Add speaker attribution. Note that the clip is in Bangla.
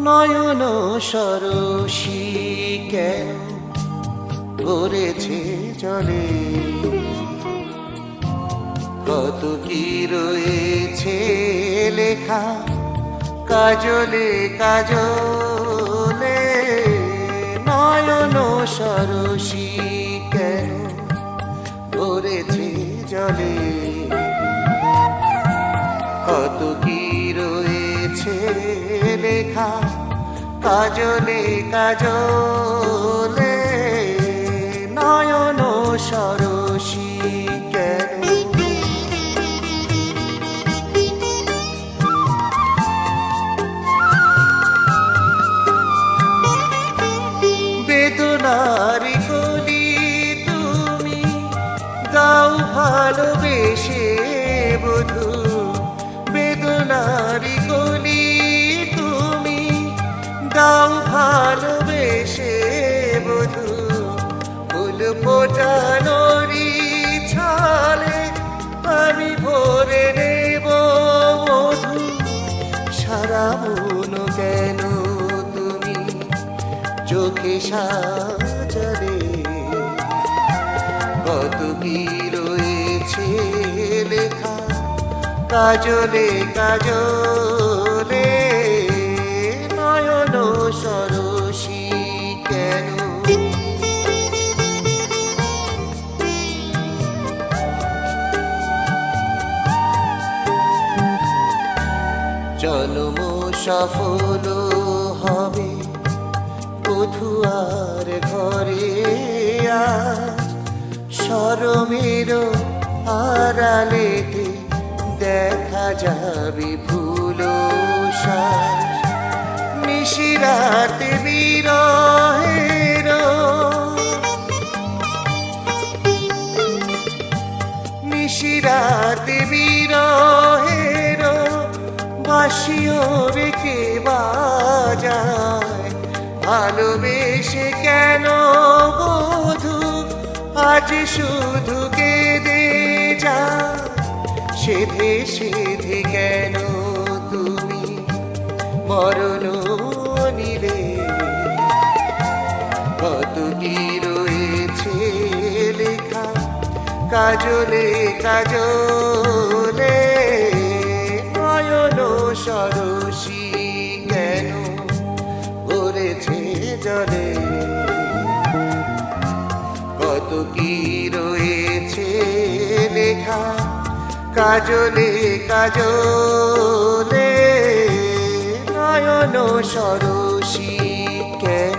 Speaker 1: নয়ন সরসী কেন ভরেছে জলে, কত কি রয়েছে লেখা কাজলে কাজলে। নয়ন সরসী কেন ভরেছে জলে, কত কি রয়েছে লেখা কাজলে কাজলে। নয়ন সরসী কেন, বেদনারি কলি তুমি গাও ভালোবেসে বধূ, বেদনারি কলি তুমি গাও ভালোবেসে বধূ। ফুল ফোটানোরি ছলে আমি ভরে নেব মধু, সারা মন কেন তুমি চোখে সাজালে, কত কি রয়েছে লেখা কাজলে কাজলে। নয়ন সরসী কেন, জন্ম সফল হবে বধুয়ার ঘরে আজ, শরমের আড়ালেতে দেখা যাবে ফুল শ্বাস। নিশিরাতে বিরহের, নিশিরাতে বিরহের বাঁশিও রেখে বাজায়। ভালোবেসে কেন বধূ আজ শুধু কেঁদে যায়, সেধে সেধে কেন তুমি মরণ নিলে। কত কি রয়েছে লেখা কাজলে কাজলে। নয়ন সরসী কেন ভরেছে জলে, কত কি রয়েছে লেখা কাজলে কাজলে। নয়ন সরসী কেন।